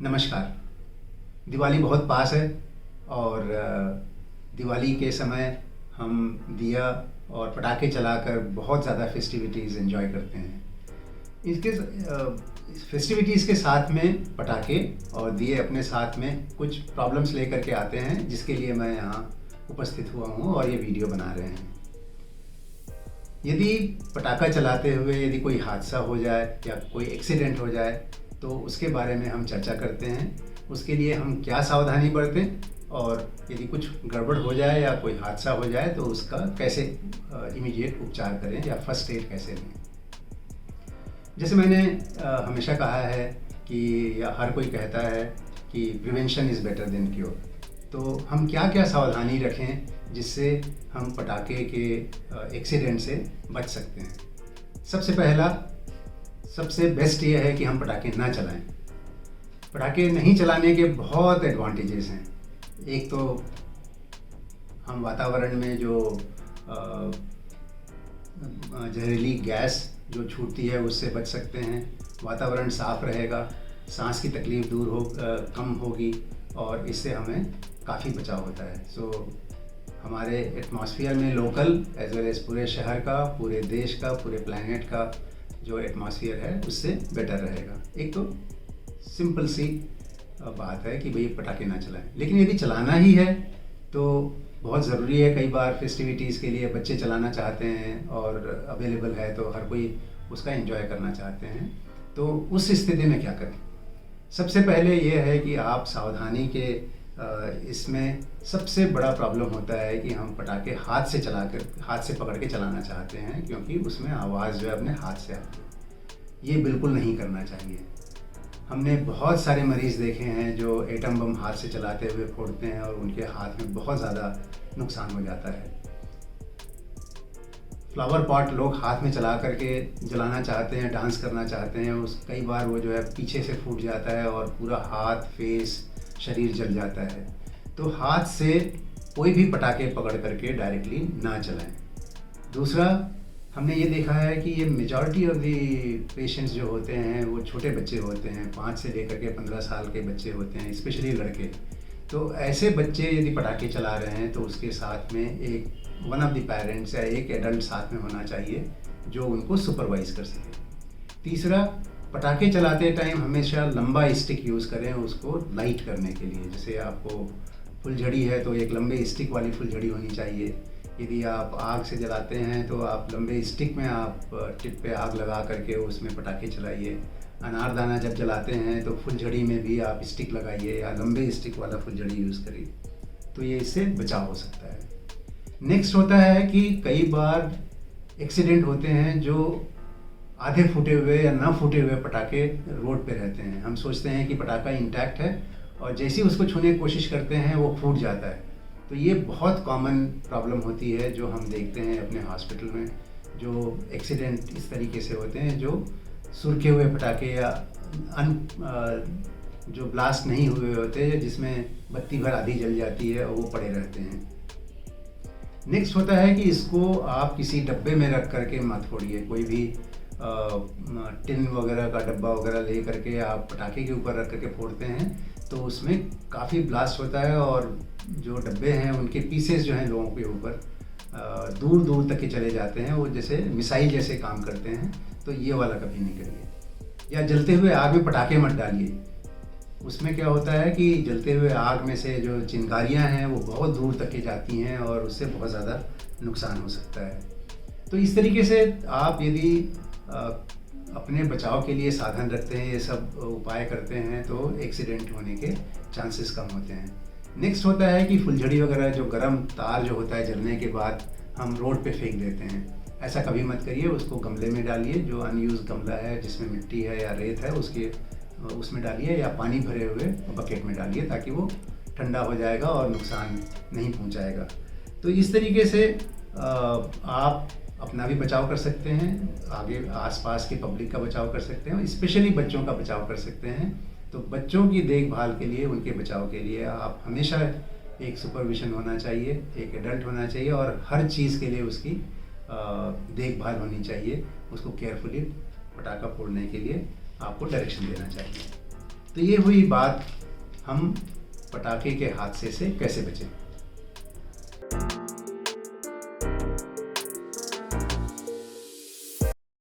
नमस्कार। दिवाली बहुत पास है और दिवाली के समय हम दिया और पटाखे चलाकर बहुत ज़्यादा फेस्टिविटीज़ एंजॉय करते हैं। इसके फेस्टिविटीज़ के साथ में पटाखे और दिए अपने साथ में कुछ प्रॉब्लम्स लेकर के आते हैं, जिसके लिए मैं यहाँ उपस्थित हुआ हूँ और ये वीडियो बना रहे हैं। यदि पटाखा चलाते हुए यदि कोई हादसा हो जाए या कोई एक्सीडेंट हो जाए तो उसके बारे में हम चर्चा करते हैं। उसके लिए हम क्या सावधानी बरतें और यदि कुछ गड़बड़ हो जाए या कोई हादसा हो जाए तो उसका कैसे इमीडिएट उपचार करें या फर्स्ट एड कैसे लें। जैसे मैंने हमेशा कहा है कि या हर कोई कहता है कि prevention is better than cure. तो हम क्या क्या सावधानी रखें जिससे हम पटाखे के एक्सीडेंट से बच सकते हैं। सबसे बेस्ट ये है कि हम पटाखे ना चलाएं। पटाखे नहीं चलाने के बहुत एडवांटेजेस हैं। एक तो हम वातावरण में जो जहरीली गैस जो छूटती है उससे बच सकते हैं। वातावरण साफ रहेगा, सांस की तकलीफ कम होगी और इससे हमें काफ़ी बचाव होता है। हमारे एटमॉस्फेयर में लोकल एज वेल एज पूरे शहर का, पूरे देश का, पूरे प्लैनेट का जो एटमॉस्फेयर है उससे बेटर रहेगा। एक तो सिंपल सी बात है कि भाई पटाखे ना चलाएं, लेकिन यदि चलाना ही है तो बहुत ज़रूरी है। कई बार फेस्टिविटीज़ के लिए बच्चे चलाना चाहते हैं और अवेलेबल है तो हर कोई उसका एंजॉय करना चाहते हैं। तो उस स्थिति में क्या करें? सबसे पहले ये है कि आप सावधानी के इसमें सबसे बड़ा प्रॉब्लम होता है कि हम पटाखे हाथ से पकड़ के चलाना चाहते हैं, क्योंकि उसमें आवाज़ जो है अपने हाथ से आती है। ये बिल्कुल नहीं करना चाहिए। हमने बहुत सारे मरीज़ देखे हैं जो एटम बम हाथ से चलाते हुए फोड़ते हैं और उनके हाथ में बहुत ज़्यादा नुकसान हो जाता है। फ्लावर पॉट लोग हाथ में चला करके जलाना चाहते हैं, डांस करना चाहते हैं, कई बार वो जो है पीछे से फूट जाता है और पूरा हाथ, फेस, शरीर जल जाता है। तो हाथ से कोई भी पटाखे पकड़ करके डायरेक्टली ना चलाएं। दूसरा, हमने ये देखा है कि ये मेजॉरिटी ऑफ द पेशेंट्स जो होते हैं वो छोटे बच्चे होते हैं, 5 से लेकर के 15 साल के बच्चे होते हैं, स्पेशली लड़के। तो ऐसे बच्चे यदि पटाखे चला रहे हैं तो उसके साथ में वन ऑफ द पेरेंट्स या एक एडल्ट साथ में होना चाहिए जो उनको सुपरवाइज कर सके। तीसरा, पटाखे चलाते टाइम हमेशा लंबा स्टिक यूज़ करें उसको लाइट करने के लिए। जैसे आपको फुलझड़ी है तो एक लंबे स्टिक वाली फुलझड़ी होनी चाहिए। यदि आप आग से जलाते हैं तो आप लंबे स्टिक में आप टिप पे आग लगा करके उसमें पटाखे चलाइए। अनारदाना जब जलाते हैं तो फुलझड़ी में भी आप स्टिक लगाइए या लंबे स्टिक वाला फुलझड़ी यूज़ करिए, तो ये इससे बचाव हो सकता है। नेक्स्ट होता है कि कई बार एक्सीडेंट होते हैं जो आधे फूटे हुए या ना फूटे हुए पटाखे रोड पे रहते हैं। हम सोचते हैं कि पटाखा इंटैक्ट है और जैसे ही उसको छूने की कोशिश करते हैं वो फूट जाता है। तो ये बहुत कॉमन प्रॉब्लम होती है जो हम देखते हैं अपने हॉस्पिटल में। जो एक्सीडेंट इस तरीके से होते हैं जो सुरखे हुए पटाखे या जो ब्लास्ट नहीं हुए होते हैं, जिसमें बत्ती भर आधी जल जाती है और वो पड़े रहते हैं। नेक्स्ट होता है कि इसको आप किसी डब्बे में रख करके मत फोड़िए। कोई भी टिन वगैरह का डब्बा वगैरह ले करके आप पटाखे के ऊपर रख करके फोड़ते हैं तो उसमें काफ़ी ब्लास्ट होता है और जो डब्बे हैं उनके पीसेस जो हैं लोगों के ऊपर दूर दूर तक के चले जाते हैं। वो जैसे मिसाइल जैसे काम करते हैं। तो ये वाला कभी नहीं करिए। या जलते हुए आग में पटाखे मत डालिए। उसमें क्या होता है कि जलते हुए आग में से जो चिंगारियाँ हैं वो बहुत दूर तक के जाती हैं और उससे बहुत ज़्यादा नुकसान हो सकता है। तो इस तरीके से आप यदि अपने बचाव के लिए साधन रखते हैं, ये सब उपाय करते हैं, तो एक्सीडेंट होने के चांसेस कम होते हैं। नेक्स्ट होता है कि फुलझड़ी वगैरह जो गर्म तार जो होता है जलने के बाद हम रोड पे फेंक देते हैं। ऐसा कभी मत करिए। उसको गमले में डालिए, जो अनयूज गमला है जिसमें मिट्टी है या रेत है उसमें डालिए या पानी भरे हुए बकेट में डालिए, ताकि वो ठंडा हो जाएगा और नुकसान नहीं पहुंचाएगा। तो इस तरीके से आप अपना भी बचाव कर सकते हैं, आगे आसपास के पब्लिक का बचाव कर सकते हैं, स्पेशली बच्चों का बचाव कर सकते हैं। तो बच्चों की देखभाल के लिए, उनके बचाव के लिए आप हमेशा एक सुपरविजन होना चाहिए, एक एडल्ट होना चाहिए और हर चीज़ के लिए उसकी देखभाल होनी चाहिए। उसको केयरफुली पटाखा फोड़ने के लिए आपको डायरेक्शन देना चाहिए। तो ये हुई बात हम पटाखे के हादसे से कैसे बचें।